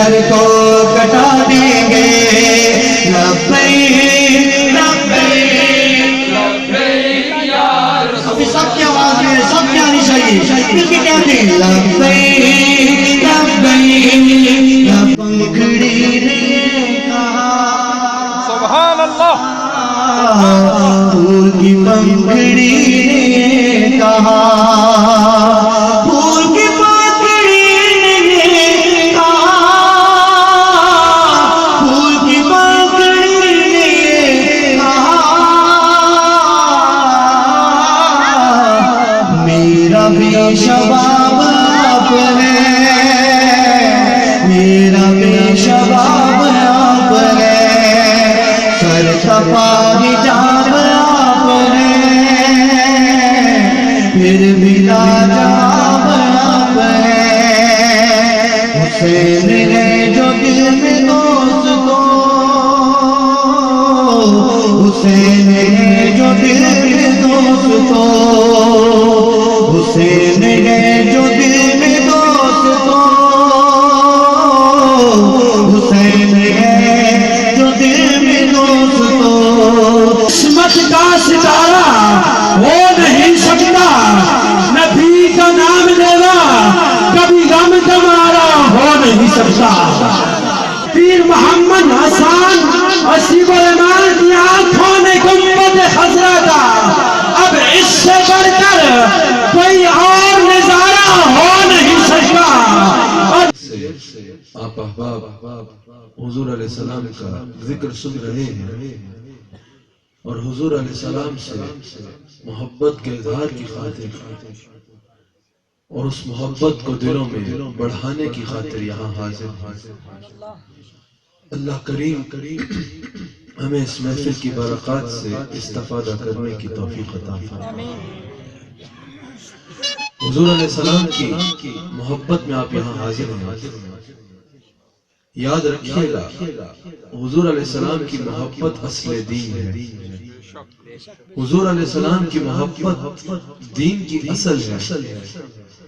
سر کو کٹا دیں گے لبیک لبیک لبیک یا رسول ابھی سب کی آواز میں سب کی آنی چاہیے مل کے کہتے ہیں لبیک لبیک پنکھڑی نے کہا سبحان اللہ پھول کی پنکھڑی نے کہا پھول کی پنکھڑی نے کہا پھول کی پنکھڑی نے کہا میرا بھی شباب آپ ہے میرا بھی شباب آپ ہے سر کپا حجاب آپ ہے پھر بھی لاجواب آپ ہے حسین ہے جو دل میں دوست کو حسین ہے جو دل میں دوست کو حسین ہے جو دل میں دوست کو حسین ہے جو دل میں دوست کو قسمت کا ستارہ ہو نہیں سکتا نبی کا نام لینا کبھی غم تمہارا ہو نہیں سکتا پیر محمد حسان حسیب الایمان کی آنکھوں میں گنبد خضرا تھا اب اس سے بڑھ کر کوئی اور نظارہ ہو نہیں سکتا آپ احباب حضور علیہ السلام کا ذکر سن رہے ہیں اور حضور علیہ السلام سے محبت کے اظہار کی خاطر اور اس محبت کو دلوں میں بڑھانے کی خاطر یہاں حاضر ہیں اللہ کریم ہمیں اس محفل کی برکات سے استفادہ کرنے کی توفیق عطا فرمائے حضور علیہ السلام کی محبت میں آپ یہاں حاضر ہیں یاد رکھیے گا حضور علیہ السلام کی محبت اصل دین ہے حضور علیہ السلام کی محبت دین کی اصل ہے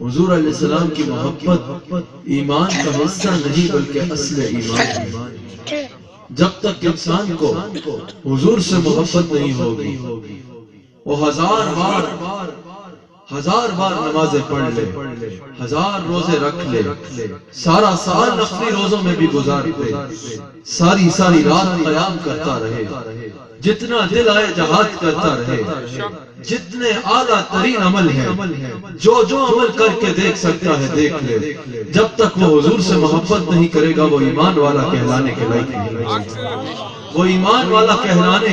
حضور علیہ السلام کی محبت ایمان کا حصہ نہیں بلکہ اصل ایمان ہے جب تک انسان کو حضور سے محبت نہیں ہوگی وہ ہزار بار نمازیں پڑھ لے ہزار روزے رکھ لے سارا سال نفلی روزوں میں بھی گزار دے ساری رات قیام کرتا رہے جتنا دل آئے جہاد کرتا رہے جتنے اعلیٰ ترین عمل ہے جو عمل کر کے دیکھ سکتا ہے دیکھ لے جب تک وہ حضور سے محبت نہیں کرے گا وہ ایمان والا کہلانے کے لائق نہیں وہ ایمان والا کہلانے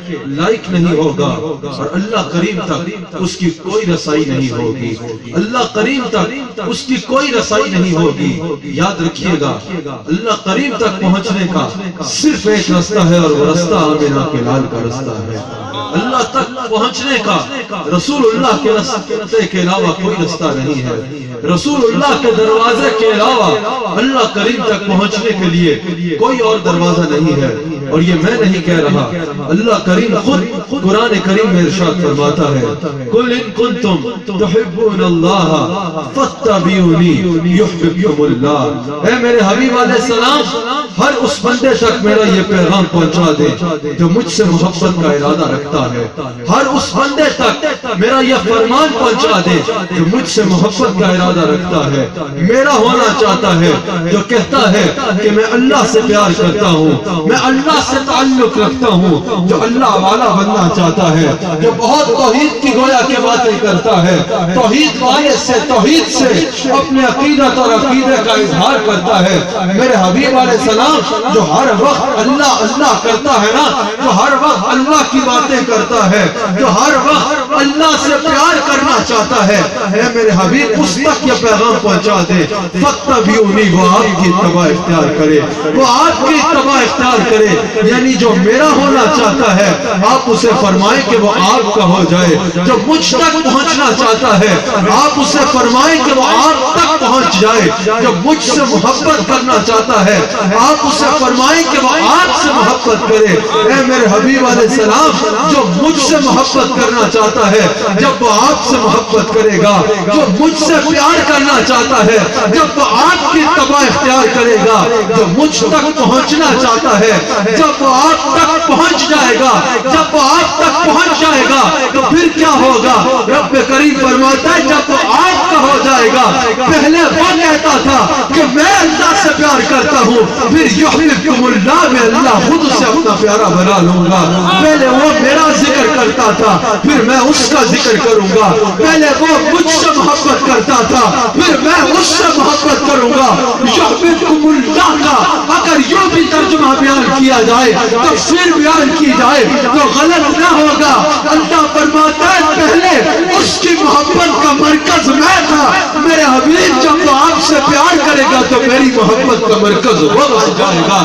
کے لائق نہیں ہوگا اور اللہ کریم تک اس کی کوئی رسائی نہیں ہوگی اللہ کریم تک اس کی کوئی رسائی نہیں ہوگی یاد رکھیے گا اللہ کریم تک پہنچنے کا صرف ایک رستہ ہے اور وہ رستہ آمینہ کے لال کا رستہ ہے اللہ تک پہنچنے کا رسول اللہ کے راستے کے علاوہ کوئی رستہ نہیں ہے رسول اللہ کے دروازے کے علاوہ اللہ کریم تک پہنچنے کے لیے کوئی اور دروازہ نہیں ہے اور یہ میں نہیں کہہ رہا اللہ کریم خود قرآن کریم میں ارشاد فرماتا ہے قُلْ إِن كُنْتُمْ تُحِبُّونَ اللَّهَ فَاتَّبِعُونِي يُحْبِبْكُمُ اللَّهُ اے میرے حبیب علیہ السلام ہر اس بندے تک میرا یہ پیغام پہنچا دے جو مجھ سے محبت کا ارادہ رکھتا ہے ہر اس بندے تک میرا یہ فرمان پہنچا دے جو مجھ سے محبت کا ارادہ رکھتا ہے میرا ہونا چاہتا ہے جو کہتا ہے کہ میں اللہ سے پیار کرتا ہوں میں اللہ سے تعلق رکھتا ہوں جو اللہ والا بننا چاہتا ہے جو بہت توحید کی گویا کے باتیں کرتا ہے توحید والے سے توحید سے اپنے عقیدت اور عقیدے کا اظہار کرتا ہے میرے حبیب علیہ السلام جو ہر وقت اللہ اللہ کرتا ہے نا جو ہر وقت اللہ کی باتیں کرتا ہے جو ہر وقت اللہ سے پیار کرنا چاہتا ہے اے میرے حبیب اس تک یہ پیغام پہنچا دے فَاتَّبِعُونِی وہ آپ کی اتباع اختیار کرے وہ آپ کی اتباع اختیار کرے یعنی جو میرا ہونا چاہتا ہے آپ اسے فرمائیں کہ وہ آپ کا ہو جائے جو مجھ تک پہنچنا چاہتا ہے آپ اسے فرمائیں کہ وہ آپ تک پہنچ جائے جو مجھ سے محبت کرنا چاہتا ہے آپ اسے فرمائیں کہ وہ آپ سے محبت کرے۔ اے میرے حبیب علیہ السلام جو مجھ سے محبت کرنا چاہتا ہے جب وہ آپ سے محبت کرے گا، جو مجھ سے پیار کرنا چاہتا ہے جب وہ آپ کی اتباع اختیار کرے گا، جو مجھ تک پہنچنا چاہتا ہے جب وہ آپ تک پہنچ جائے گا، جب وہ آپ تک پہنچ جائے گا تو پھر کیا ہوگا؟ رب کریم فرماتا ہے جب وہ آپ کا ہو جائے گا، پہلے وہ کہتا تھا کہ میں اللہ سے پیار کرتا ہوں، پھر یحببکم اللہ میں اللہ خود سے اپنا پیارا بنا لوں گا۔ پہلے وہ میرا ذکر کرتا تھا پھر میں اس کا ذکر کروں گا، پہلے وہ مجھ سے محبت کرتا تھا پھر میں اس سے محبت کروں گا۔ یحببکم اللہ کا اگر یوں بھی ترجمہ بیان کیا جائے تفسیر بیان کی جائے تو غلط نہ ہوگا۔ اللہ فرماتا ہے پہلے اس کی محبت کا مرکز میں تھا، میرے حبیب جب وہ آپ سے پیار کرے گا تو میری محبت کا مرکز وہ بن جائے گا،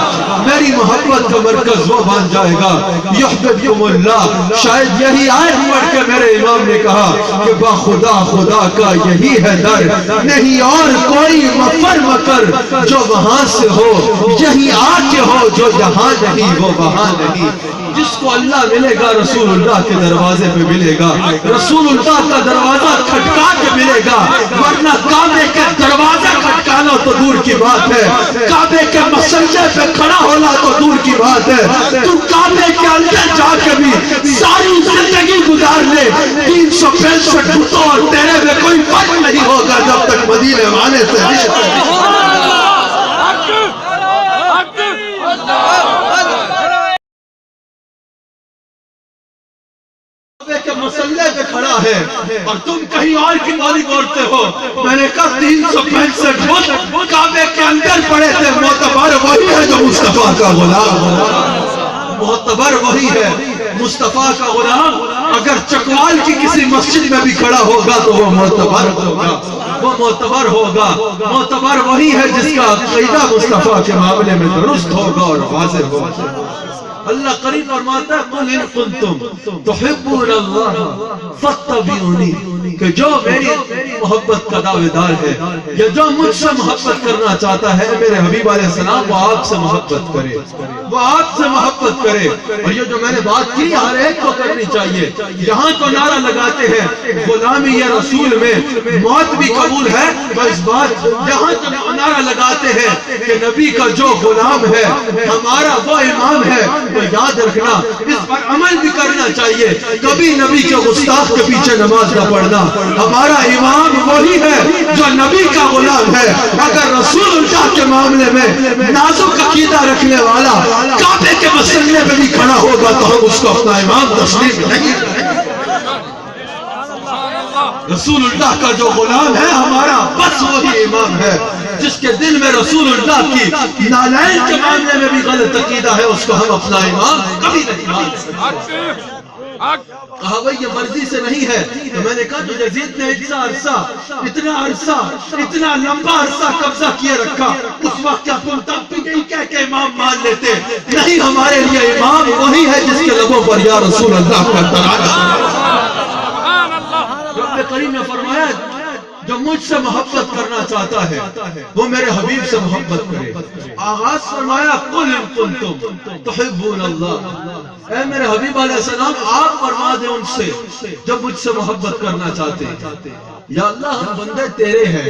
میری محبت کا مرکز وہ بن جائے گا۔ یحببکم اللہ، شاید یہی آیت پڑھ کے میرے امام نے کہا کہ با خدا خدا کا یہی ہے در، نہیں اور کوئی مفر مکر جو وہاں سے ہو، یہی آ کے ہو جو یہاں نہیں وہ وہاں نہیں۔ جس کو اللہ ملے گا رسول اللہ کے دروازے پہ ملے گا، رسول اللہ کا دروازہ کھٹکا کے ملے گا، ورنہ کعبے کے دروازے کھٹکانا تو دور کی بات ہے، کعبے کے مسلے پہ کھڑا ہونا تو دور کی بات ہے۔ تو کعبے کے اندر جا کے بھی ساری زندگی گزار لے، 365 بتوں اور تیرے میں کوئی فرق نہیں ہوگا جب تک مدینے والے سے کے مسئلے پہ کھڑا ہے اور تم کہیں اور کی بولی بولتے ہو۔ میں نے کہا 365 بت کعبے کے اندر پڑے تھے، معتبر وہی ہے جو مصطفیٰ کا غلام، معتبر وہی ہے مصطفیٰ کا غلام۔ اگر چکوال کی کسی مسجد میں بھی کھڑا ہوگا تو وہ معتبر ہوگا، وہ معتبر ہوگا، معتبر وہی ہے جس کا عقیدہ مصطفیٰ کے معاملے میں درست ہوگا اور واضح ہوگا۔ اللہ قریب فرماتا ہے قل ان کنتم تحبون اللہ فاتبعونی، کہ جو میری محبت کا دعوے دار ہے یا جو مجھ سے محبت کرنا چاہتا ہے میرے حبیب علیہ السلام وہ آپ سے محبت کرے، وہ آپ سے محبت کرے۔ اور یہ جو میں نے بات کی ہر ایک کو کرنی چاہیے۔ یہاں تو نعرہ لگاتے ہیں غلامی یا رسول میں موت بھی قبول ہے، اس بات یہاں تو نعرہ لگاتے ہیں کہ نبی کا جو غلام ہے ہمارا وہ امام ہے، تو یاد رکھنا اس پر عمل بھی کرنا چاہیے۔ کبھی نبی کے گستاخ کے پیچھے نماز نہ پڑھنا، ہمارا امام وہی ہے جو نبی کا غلام ہے۔ اگر رسول اللہ کے معاملے میں نازک عقیدہ رکھنے والا کعبے کے مسئلے میں بھی کھڑا ہوگا تو ہم اس کو اپنا امام تسلیم نہیں کریں گے۔ رسول اللہ کا جو غلام ہے ہمارا بس وہی امام ہے۔ جس کے دل میں رسول اللہ کی نالائن کے معاملے میں بھی غلط عقیدہ ہے اس کو ہم اپنا امام کبھی نہیں مان سکتے۔ کہا بھئی یہ مرضی سے نہیں ہے، تو میں نے کہا جو یزید نے اتنا عرصہ اتنا لمبا عرصہ قبضہ کیے رکھا، اس وقت کیا تم تب بھی نہیں کہہ کے امام مان لیتے؟ نہیں، ہمارے لیے امام وہی ہے جس کے لبوں پر یا رسول اللہ کا ترانہ۔ رب کریم نے فرمایا جو مجھ سے محبت کرنا چاہتا ہے وہ میرے حبیب سے محبت کرے۔ آغاز فرمایا قل ان کنتم تحبون اللہ، اے میرے حبیب علیہ السلام آپ فرما دیں ان سے جو مجھ سے محبت کرنا چاہتے ہیں۔ یا اللہ ہم بندے تیرے ہیں،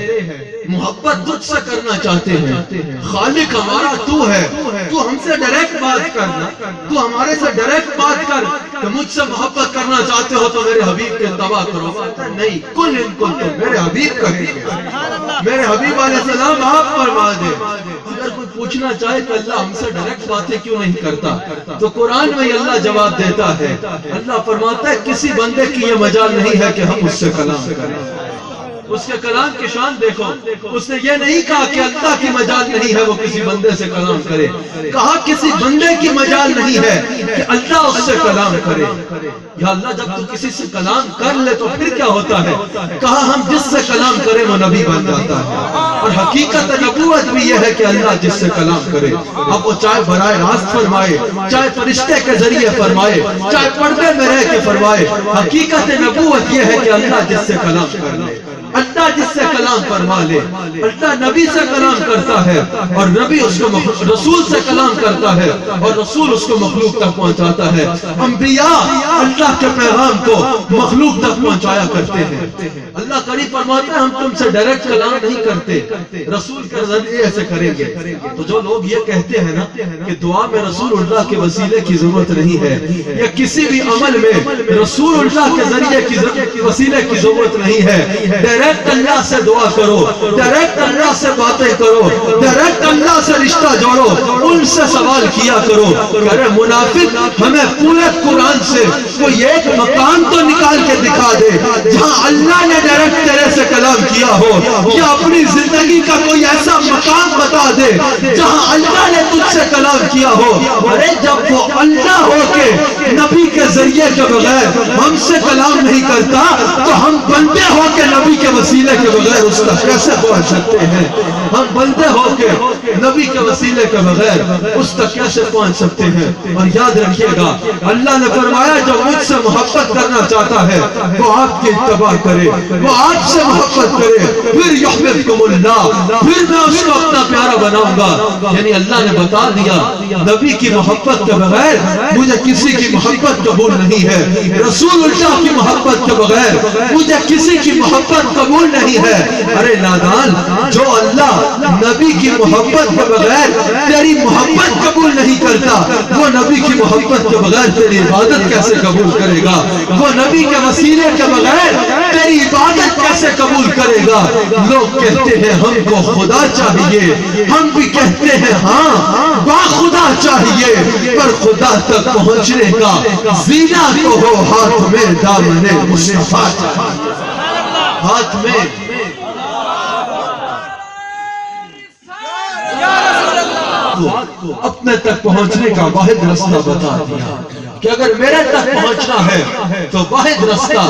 محبت تجھ سے کرنا چاہتے ہیں، خالق ہمارا تو ہے، تو ہم سے ڈائریکٹ بات کرنا، تو ہمارے سے ڈائریکٹ بات کر کہ مجھ سے محبت کرنا چاہتے ہو تو میرے حبیب کے اتباع کرو۔ نہیں، قل ان کنتم، میرے حبیب کہیں گے، میرے حبیب علیہ السلام آپ فرما دیں۔ اگر کوئی پوچھنا چاہے کہ اللہ ہم سے ڈائریکٹ باتیں کیوں نہیں کرتا تو قرآن میں اللہ جواب دیتا ہے۔ اللہ فرماتا ہے کسی بندے کی یہ مجال نہیں ہے کہ ہم اس سے کلام کریں۔ اس کے کلام کی شان دیکھو، اس نے یہ نہیں کہا کہ اللہ کی مجال نہیں ہے وہ کسی بندے سے کلام کرے، کہا کسی بندے کی مجال نہیں ہے کہ اللہ اس سے کلام کرے۔ یا اللہ جب تو کسی سے کلام کر لے تو پھر کیا ہوتا ہے؟ کہا ہم جس سے کلام کریں وہ نبی بن جاتا ہے۔ اور حقیقت نبوت بھی یہ ہے کہ اللہ جس سے کلام کرے، اب وہ چاہے براہ راست فرمائے، چاہے فرشتے کے ذریعے فرمائے، چاہے پردے میں رہ کے فرمائے، حقیقت نبوت یہ ہے کہ اللہ جس سے کلام کر لے۔ اللہ جس سے کلام فرما لے، اللہ نبی سے کلام کرتا ہے اور نبی اس کو رسول سے کلام کرتا ہے اور رسول اس کو مخلوق تک پہنچاتا ہے۔ انبیاء اللہ کے پیغام کو مخلوق تک پہنچایا کرتے ہیں۔ اللہ کریم فرماتا ہے ہم تم سے ڈائریکٹ کلام نہیں کرتے، رسول کے ذریعے ایسے کریں گے۔ تو جو لوگ یہ کہتے ہیں نا کہ دعا میں رسول اللہ کے وسیلے کی ضرورت نہیں ہے یا کسی بھی عمل میں رسول اللہ کے ذریعے کی وسیلے کی ضرورت نہیں ہے، ڈائریکٹ اللہ سے دعا کرو، ڈائریکٹ اللہ سے باتیں کرو، ڈائریکٹ اللہ سے رشتہ جوڑو، ان سے سوال کیا کرو۔ کہ منافق ہمیں پورے قرآن سے کوئی ایک مقام تو نکال کے دکھا دے جہاں اللہ نے ڈائریکٹ تیرے سے کلام کیا ہو، یا اپنی زندگی کا کوئی ایسا مقام بتا دے جہاں اللہ نے تجھ سے کلام کیا ہو۔ ارے جب وہ اللہ ہو کے نبی کے ذریعے کے بغیر ہم سے کلام نہیں کرتا تو ہم بندے ہو کے نبی کے وسیلے کے بغیر اس تک کیسے پہنچ سکتے ہیں؟ ہم بندے ہو کے نبی کے وسیلے کے بغیر اس تک کیسے پہنچ سکتے ہیں؟ اور یاد رکھیے گا اللہ نے فرمایا جو مجھ سے محبت کرنا چاہتا ہے وہ آپ کی اتباع کرے، وہ آپ سے محبت کرے، پھر یحببکم اللہ، پھر میں اس کو اپنا پیارا بناؤں گا۔ یعنی اللہ نے بتا دیا نبی کی محبت کے بغیر مجھے کسی کی محبت قبول نہیں ہے، رسول اللہ کی محبت کے بغیر مجھے کسی کی محبت قبول نہیں ہے۔ ارے نادان، جو اللہ نبی کی محبت کے بغیر تیری محبت قبول نہیں کرتا وہ نبی کی محبت کے بغیر تیری عبادت کیسے قبول کرے گا؟ وہ نبی کے وسیلے کے بغیر تیری عبادت کیسے قبول کرے گا؟ لوگ کہتے ہیں ہم کو خدا چاہیے، ہم بھی کہتے ہیں ہاں با خدا چاہیے، پر خدا تک پہنچنے کا زینہ تو ہو ہاتھ میں دامن مصطفیٰ چاہیے، ہاتھ میں اپنے تک پہنچنے کا واحد رستہ بتا دیا کہ اگر میرے تک پہنچنا ہے تو واحد رستہ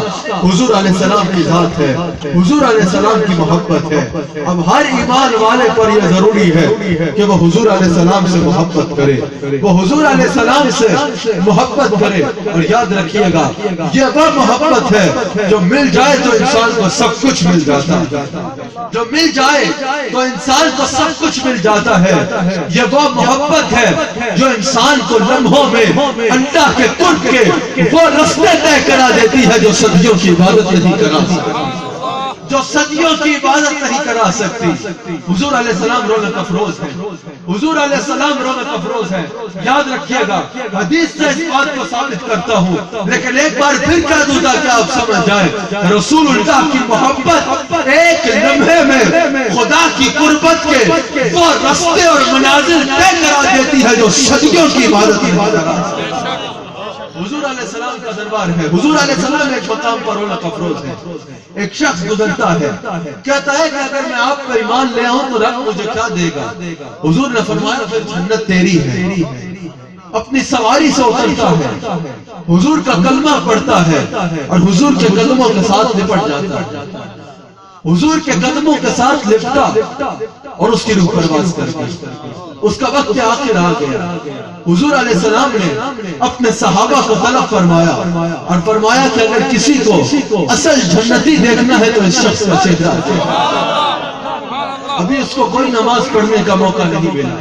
حضور علیہ السلام کی ذات ہے، حضور علیہ السلام کی محبت ہے۔ اب ہر ایمان والے پر یہ ضروری ہے کہ وہ حضور علیہ السلام سے محبت کرے، وہ حضور علیہ السلام سے محبت کرے۔ اور یاد رکھیے گا یہ وہ محبت ہے جو مل جائے تو انسان کو سب کچھ مل جاتا ہے، جو مل جائے تو انسان کو سب کچھ مل جاتا ہے۔ یہ وہ محبت ہے جو انسان کو لمحوں میں اللہ کے قرب کے وہ رستے طے کرا دیتی ہے جو صدیوں کی عبادت نہیں کرا سکتی، جو صدیوں کی عبادت نہیں کرا سکتی۔ حضور علیہ السلام رونق افروز ہے، حضور علیہ السلام رونق افروز ہے۔ یاد رکھیے گا حدیث سے اس بات کو ثابت کرتا ہوں، لیکن ایک بار پھر کہہ دوں تاکہ آپ سمجھ جائیں رسول اللہ کی محبت ایک لمحے میں خدا کی قربت کے وہ رستے اور منازل طے کرا دیتی ہے جو صدیوں کی عبادت نہیں کرا سکتی۔ حضور علیہ السلام کا دربار ہے، حضور علیہ السلام ایک مقام پر رونق افروز ہے۔ ایک شخص گزرتا ہے کہتا ہے کہ اگر میں آپ پر ایمان لے آؤں تو رب مجھے کیا دے گا؟ حضور نے فرمایا پھر جنت تیری ہے۔ اپنی سواری سے اترتا ہے، حضور کا کلمہ پڑھتا ہے اور حضور کے قدموں کے ساتھ لپٹ جاتا ہے، حضور کے قدموں کے ساتھ لپٹا اور اس کی روح پرواز کر گئی۔ اس کا وقت آخر آ گیا۔ حضور علیہ السلام نے اپنے صحابہ کو طلب فرمایا اور فرمایا کہ اگر کسی کو اصل جنتی دیکھنا ہے تو اس شخص کا چہرہ ابھی اس کو کوئی نماز پڑھنے کا موقع نہیں ملا۔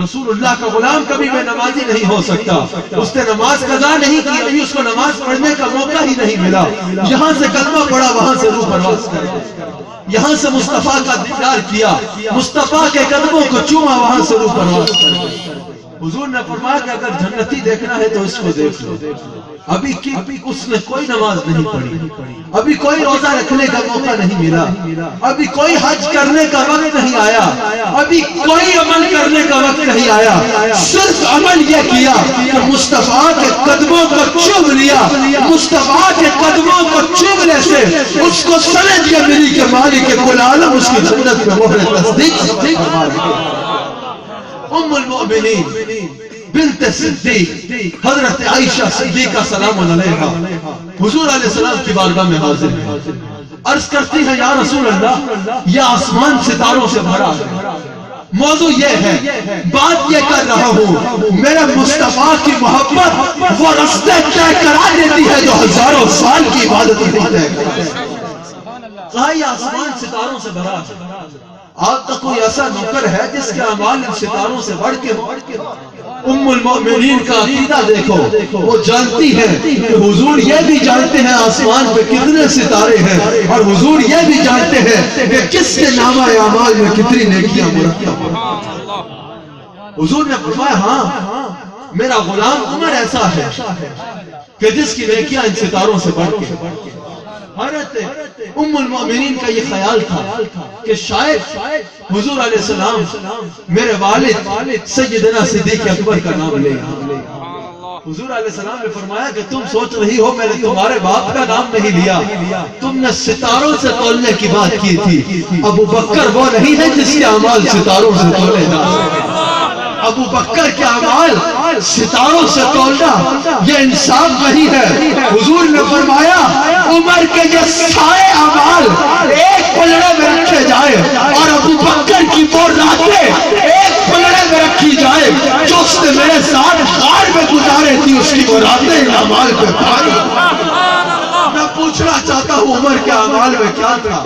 رسول اللہ کا غلام کبھی بے نمازی نہیں ہو سکتا، اس نے نماز قضا نہیں کی، ابھی اس کو نماز پڑھنے کا موقع ہی نہیں ملا۔ یہاں سے کلمہ پڑھا، وہاں سے روح پرواز کر گئی، یہاں سے مصطفیٰ کا دیدار کیا، مصطفیٰ کے قدموں کو چوما، وہاں سے روح پرواز کر گئی۔ حضور نے فرمایا کہ اگر جنتی دیکھنا ہے تو اس کو دیکھ لو۔ ابھی اس نے کوئی نماز نہیں پڑھی، ابھی کوئی روزہ رکھنے کا موقع نہیں ملا، ابھی کوئی حج کرنے کا وقت نہیں آیا، ابھی کوئی عمل کرنے کا وقت نہیں آیا، صرف عمل یہ کیا کہ مصطفیٰ کے قدموں کو چوم لیا۔ مصطفیٰ کے قدموں کو چومنے سے اس کو سند یہ ملی کہ مالک کل عالم اس کی جنت میں مہر تصدیق فرما رہی۔ ام المؤمنین بنت صدیق حضرت عائشہ صدیقہ سلام علیہا حضور علیہ السلام کی بارگاہ میں حاضر ہیں، عرض کرتی ہے یا رسول اللہ یہ آسمان ستاروں سے بھرا ہے، موضوع یہ ہے، بات یہ کر رہا ہوں میرے مصطفیٰ کی محبت وہ رستے طے کرا دیتی ہے جو ہزاروں سال کی عبادت نہیں طے کرتی۔ کہا یہ آسمان ستاروں سے بھرا ہے، آپ کا کوئی ایسا نوکر ہے جس کے اعمال ان ستاروں سے بڑھ کے ہو؟ ام المؤمنین کا عقیدہ دیکھو، وہ جانتی ہے کہ حضور یہ بھی جانتے ہیں آسمان پہ کتنے ستارے ہیں، اور حضور یہ بھی جانتے ہیں کہ کس کے نامہ اعمال میں کتنی نیکیاں مرتب ہیں۔ حضور نے فرمایا ہاں میرا غلام عمر ایسا ہے کہ جس کی نیکیاں ان ستاروں سے بڑھ کے۔ حضرت ام المؤمنین کا یہ خیال تھا کہ شاید حضور علیہ السلام میرے والد سیدنا صدیق اکبر کا نام لے۔ حضور علیہ السلام نے فرمایا کہ تم سوچ رہی ہو میں نے تمہارے باپ کا نام نہیں لیا، تم نے ستاروں سے تولنے کی بات کی تھی۔ ابو بکر وہ نہیں ہے جس کے اعمال ستاروں سے تولے جائیں، ابو بکر کے اعمال ستاروں سے تولنا یہ انصاف نہیں ہے۔ حضور نے فرمایا عمر کے یہ سارے اعمال ایک پلڑے میں رکھے جائے اور ابو بکر کی وہ راتیں ایک پلڑے میں رکھی جائے جو اس نے میرے ساتھ غار میں گزارے تھی، اس کی وہ راتیں ان اعمال پہ پاری۔ میں پوچھنا چاہتا ہوں عمر کے اعمال میں کیا تھا؟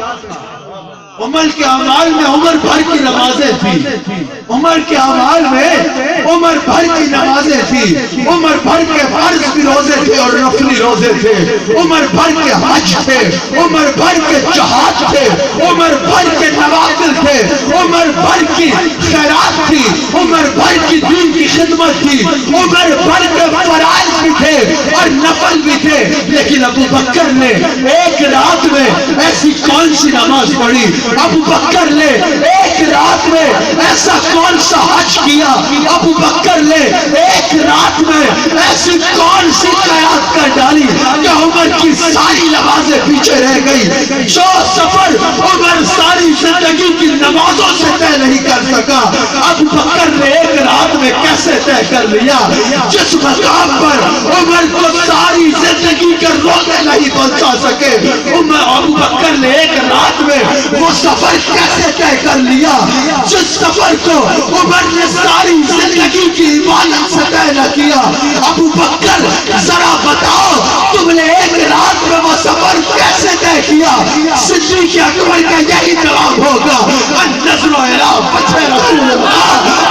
عمر کے اعمال میں عمر بھر کی نمازیں تھی، عمر کے اعمال میں عمر بھر کی نمازیں تھی، عمر بھر کے فرض بھی روزے تھے اور نفلی روزے تھے، عمر بھر کے حج تھے، عمر بھر کے جہاد تھے، عمر بھر کے نوافل تھے، عمر بھر کی خیرات تھی، عمر بھر کی دین کی خدمت تھی، عمر بھر کے فرائض بھی تھے اور نفل بھی تھے۔ لیکن ابو بکر نے ایک رات میں ایسی کون سی نماز پڑھی، ابو بکر نے ایک رات میں ایسا کون سا حج کیا، ابو بکر نے ایک رات میں ایسی کون سی قیادت کر ڈالی کہ عمر کی ساری نمازیں پیچھے رہ گئی۔ جو سفر عمر ساری زندگی کی نمازوں سے طے نہیں کر سکا، ابو بکر نے ایک رات میں کیسے طے کر لیا؟ جس مقام پر عمر کو ساری زندگی کے روزے نہیں پہنچا سکے، ابو بکر نے ایک رات میں وہ سفر کیسے طے کر لیا جس سفر کو عمر نے ساری زندگی کی عبادت سے طے نہ کیا؟ ابو بکر ذرا بتاؤ تم نے ایک رات میں وہ سفر کیسے طے کیا؟ صدیق اکبر کا یہی جواب ہوگا، النظر الی وجہ رسول اللہ،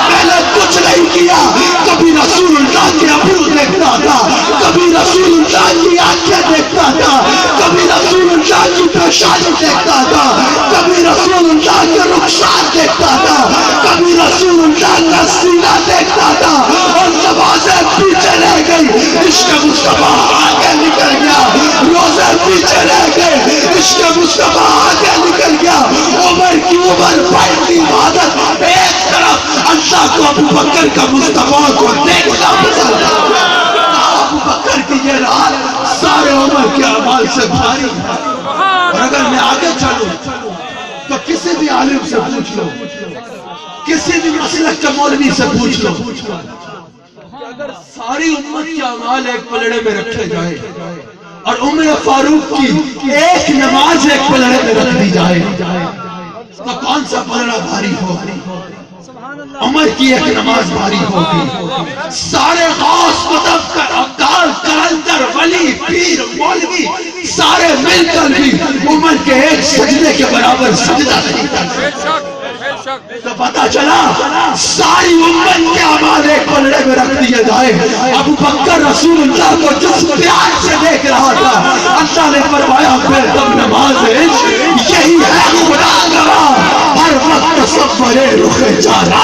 میں نے کچھ نہیں کیا، کبھی رسول اللہ کے ابرو دیکھتا تھا، کبھی رسول اللہ کی آنکھیں دیکھتا تھا، کبھی رسول اللہ کی پیشانی دیکھتا تھا، کبھی رسول اللہ کے رخسار دیکھتا تھا، کبھی رسول اللہ کا سینہ دیکھتا تھا، اور نمازیں پیچھے رہ گئی، عشق مصطفیٰ آگے نکل گیا، روزے پیچھے رہ گئے، عشق مصطفیٰ آگے نکل گیا۔ عمر کی عمر بھر کی عبادت ایک طرف، اللہ کو ابو بکر کا مصطفیٰ کو دیکھنا پسند ہے۔ ابو بکر کی یہ رات سارے عمر کے اعمال سے بھاری ہے۔ اور اگر میں آگے چلوں تو کسی بھی عالم سے پوچھ لو، کسی بھی مسلک کے مولوی سے پوچھ لو کہ اگر ساری امت کے اعمال ایک پلڑے میں رکھے جائے اور عمر فاروق کی ایک نماز ایک پلڑے میں رکھ دی جائے تو کون سا پلڑا بھاری ہوگی؟ عمر کی ایک نماز بھاری ہوگی۔ سارے غوث قطب کا عبدال کلندر ولی پیر مولوی سارے مل کر بھی عمر کے ایک سجدے کے برابر سجدہ نہیں کرتے۔ تو پتا چلا ساری امت کے اعمال ایک پلڑے میں رکھ دیے جائے۔ ابو بکر رسول اللہ کو جس پیار سے دیکھ رہا تھا، اللہ نے فرمایا پھر تم نماز یہی ہے خدا گواہ، ہر وقت تصورے رخ جانا،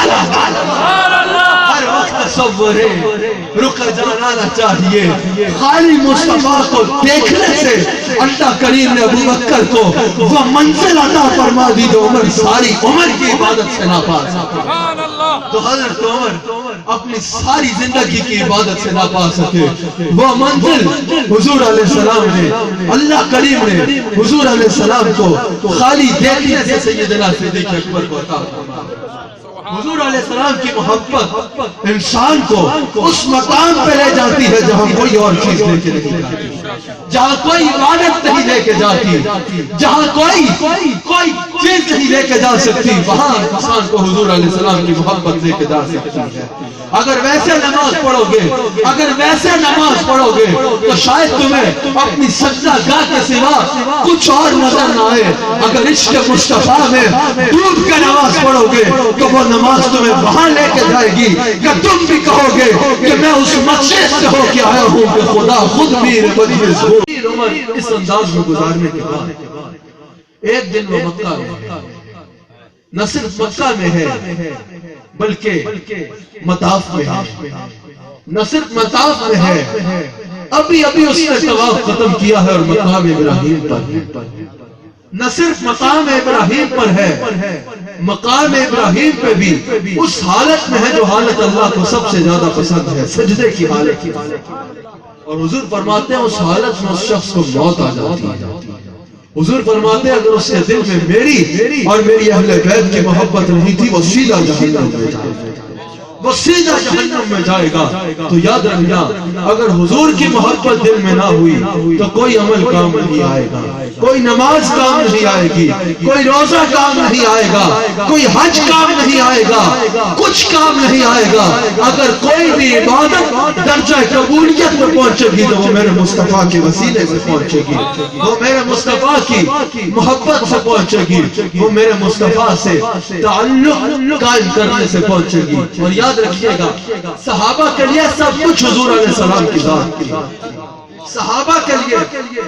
ہر وقت تصورے رخ جانا چاہیے۔ خالی مصطفیٰ کو دیکھنے سے اللہ کریم نے ابو بکر کو وہ منزل عطا فرما دی جو عمر ساری عمر کی عبادت سے ناپاس۔ تو حضرت عمر اپنی ساری زندگی کی عبادت سے ناپا سکے، وہ منزل حضور علیہ السلام نے، اللہ کریم نے حضور علیہ السلام کو خالی دیکھنے سے سیدنا صدیق اکبر کو عطا فرما۔ حضور علیہ السلام کی محبت انسان کو اس مقام پہ لے جاتی ہے جہاں کوئی اور چیز لے کے نہیں جاتی۔ جہاں کوئی عبادت نہیں لے کے جاتی، جہاں کوئی چیز نہیں لے کے جا سکتی، وہاں انسان کو حضور علیہ السلام کی محبت لے کے جا سکتی ہے۔ اگر ویسے نماز پڑھو گے تو شاید تمہیں اپنی سجدہ گاہ کے سوا کچھ اور نظر نہ آئے۔ اگر عشق مصطفیٰ میں ڈوب کر نماز پڑھو گے تو وہ نماز تمہیں وہاں لے کے جائے گی کہ تم بھی کہو گے کہ میں اس مسجد سے ہو کے آیا ہوں کہ خدا خود میرے مجلس ہو۔ عمر اس انداز میں گزارنے کے بعد ایک دن وہ مکہ میں ہے، نہ صرف مکہ میں ہے بلکہ مطاف میں ہے، نہ صرف مطاف میں ہے، ابھی اس نے طواف ختم کیا ہے اور مقام ابراہیم پر ہے، نہ صرف مقام ابراہیم پر ہے، مقام ابراہیم پہ بھی اس حالت میں ہے جو حالت اللہ کو سب سے زیادہ پسند ہے، سجدے کی حالت۔ اور حضور فرماتے ہیں اس حالت میں اس شخص کو موت آ جاتی ہے۔ حضور فرماتے ہیں اگر اس کے دل میں میری اور میری اہل بیت کی محبت نہیں تھی وہ سیدھا جہنم میں جائے گا، وہ سیدھا جہنم میں جائے گا۔ تو یاد رکھنا اگر حضور کی محبت دل میں نہ ہوئی تو کوئی عمل کام نہیں آئے گا، کوئی نماز کام نہیں آئے گی، کوئی روزہ کام نہیں آئے گا، کوئی حج کام نہیں آئے گا، کچھ کام نہیں آئے گا۔ اگر کوئی بھی عبادت درجہ قبولیت میں پہنچے گی تو وہ میرے مصطفیٰ کے وسیلے سے پہنچے گی، وہ میرے مصطفیٰ کی محبت سے پہنچے گی، وہ میرے مصطفیٰ سے تعلق قائم کرنے سے پہنچے گی۔ اور یاد رکھیے گا صحابہ کے لیے سب کچھ حضور علیہ السلام کی ذات کی، صحابہ کے لیے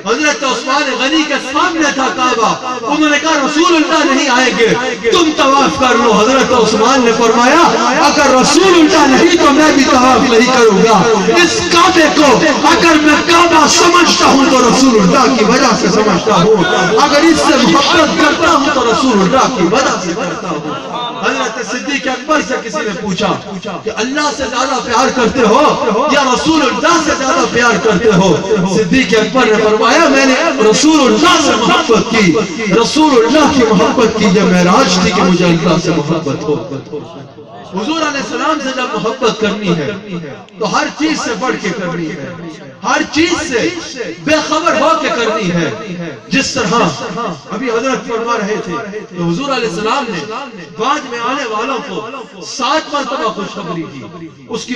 حضرت عثمان غنی کے سامنے تھا کعبہ، انہوں نے کہا رسول اللہ نہیں آئیں گے تم طواف کر لو۔ حضرت عثمان نے فرمایا اگر رسول اللہ نہیں تو میں بھی طواف نہیں کروں گا، اس کعبے کو اگر میں کعبہ سمجھتا ہوں تو رسول اللہ کی وجہ سے سمجھتا ہوں، اگر اس سے محبت کرتا ہوں تو رسول اللہ کی وجہ سے کرتا ہوں۔ حضرت صدیق اکبر سے کسی نے پوچھا کہ اللہ سے زیادہ پیار کرتے ہو یا رسول اللہ سے زیادہ پیار کرتے ہو؟ صدیق اکبر نے فرمایا میں نے رسول اللہ سے محبت کی، رسول اللہ کی محبت کی، یہ معراج تھی کہ مجھے اللہ سے محبت ہو۔ حضور علیہ السلام سے جب محبت کرنی ہے تو ہر چیز سے بڑھ کے کرنی ہے، ہر چیز سے بے خبر ہو کے کرنی ہے۔ جس طرح ابھی حضرت فرما رہے تھے کہ حضور علیہ السلام نے بعد میں آنے والوں کو 7 مرتبہ خوشخبری کی۔ اس کی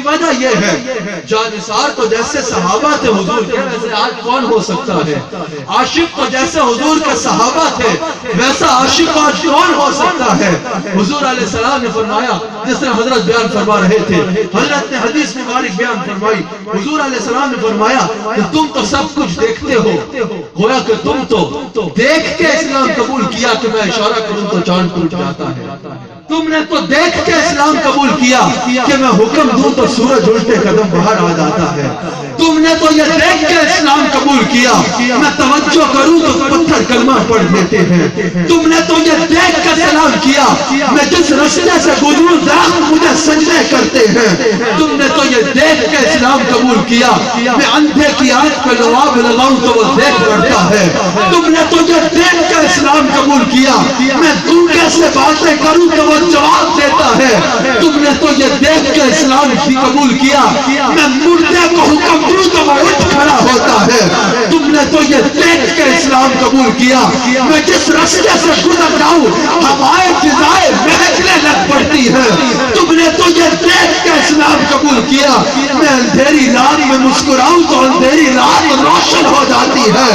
وجہ یہ ہے جانثار تو جیسے صحابہ تھے حضور کے ویسے آج کون ہو سکتا ہے؟ عاشق تو جیسے حضور کے صحابہ تھے ویسا عاشق آج کون ہو سکتا ہے؟ حضور علیہ السلام نے فرمایا جس طرح حضرت بیان فرما رہے تھے، حضرت نے حدیث مبارک بیان فرمائی، حضور علیہ السلام نے فرمایا کہ تم تو سب کچھ دیکھتے ہو، گویا کہ تم تو دیکھ کے اسلام قبول کیا کہ میں اشارہ کروں تو چاند ٹوٹ جاتا ہے، تم نے تو دیکھ کے اسلام قبول کیا کہ میں حکم دوں تو سورج الٹے قدم باہر آ جاتا ہے، تم نے تو یہ دیکھ کے اسلام قبول کیا میں توجہ کروں تو پتھر کلمہ پڑھ لیتے ہیں، تم نے تو یہ دیکھ کے سلام کیا میں جس رستے سے گزروں درخت مجھے سجدے کرتے ہیں، تم نے تو یہ دیکھ کے اسلام قبول کیا میں اندھے کی آنکھ پہ لعاب لگاؤں تو وہ دیکھ پڑتا ہے، تم نے تو یہ دیکھ کے اسلام قبول کیا میں گونگے سے باتیں کروں تو وہ جواب دیتا ہے، تم نے تو یہ دیکھ کے اسلام کی قبول کیا میں مردے کو حکم دوں تو وہ اٹھ کھڑا ہوتا ہے، تم نے تو یہ دیکھ کے اسلام قبول کیا میں جس رستے سے گزر جاؤں ہوائیں فضائیں مہکنے لگ پڑتی ہے، تم نے تو یہ دیکھ کے اسلام قبول کیا میں اندھیری رات میں مسکراؤں تو اندھیری رات روشن ہو جاتی ہے،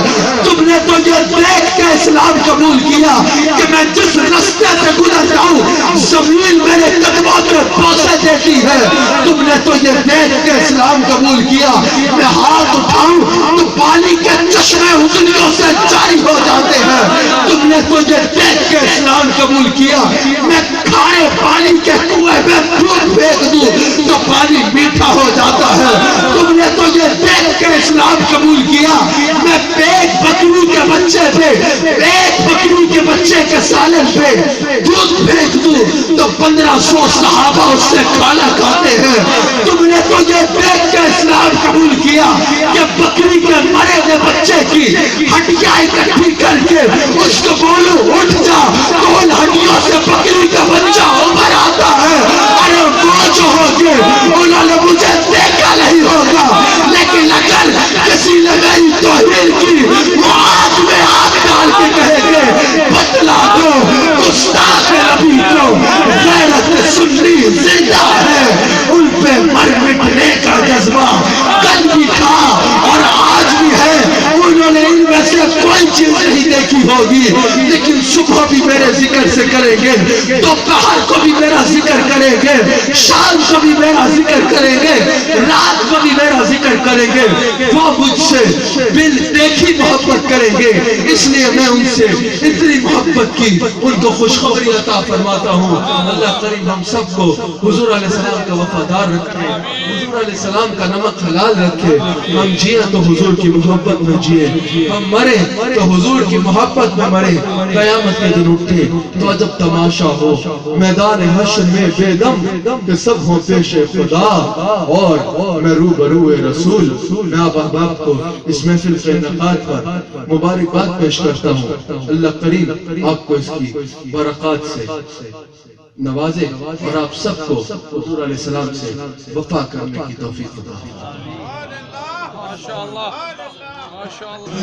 تم نے تو یہ دیکھ کے اسلام قبول کیا کہ میں جس رستے سے گزر جاؤں زمین میرے قدموں پہ بوسے دیتی ہے، تم نے تو یہ دیکھ کے اسلام قبول کیا میں ہاتھ اٹھاؤں تو پانی کے چشمے انگلیوں سے جاری ہو جاتے ہیں، تم نے تو یہ دیکھ کے اسلام قبول کیا میں کھارے پانی کے کنویں میں دودھ پھینک دوں تو پانی میٹھا ہو جاتا ہے، تم نے تو یہ دیکھ کے اسلام قبول کیا میں ایک بکری کے بچے پہ ایک بکری کے بچے کے سالن پہ دودھ پھینک دوں تو 1500 صحابہ اس سے کھانا کھاتے ہیں، تم نے تو یہ دیکھ کے اسلام قبول کیا کہ بکری کے مرے ہوئے بچے کی ہڈیاں اکٹھی کر کے اس کو بولو اٹھ جا تو ان ہڈیوں سے بکری کا بچہ ابھر آتا ہے، ارے وہ جو ہوگے انہوں نے مجھے دیکھا نہیں ہوگا لیکن اگر چیز نہیں دیکھی ہوگی، لیکن صبح بھی میرے ذکر سے کریں گے، دوپہر کو بھی میرا ذکر کریں گے، شام کو بھی میرا ذکر کریں گے، رات کو بھی میرا ذکر کریں گے، وہ مجھ سے بل دیکھی محبت کریں گے۔ اس لیے میں ان سے اتنی محبت کی، ان کو خوشخبری عطا فرماتا ہوں۔ اللہ کریم ہم سب کو حضور علیہ السلام کا وفادار رکھے، حضور علیہ السلام کا نمک حلال رکھے۔ ہم جیئیں تو حضور کی محبت میں جیئیں، ہم مریں تو حضور کی محبت میں مریں۔ قیامت کے دن اٹھے تو عجب تماشا ہو، میدان حشر میں بے دم کہ سب ہوں پیش خدا، اور میں روبرو رسول۔ میں آپ احباب کو اس محفل کے انعقاد پر مبارکباد پیش کرتا ہوں۔ اللہ کریم آپ کو اس کی برکات سے نوازے اور آپ سب کو حضور علیہ السلام سے وفا کرنے کی توفیق عطا فرمائے۔ ماشاءاللہ ماشاءاللہ۔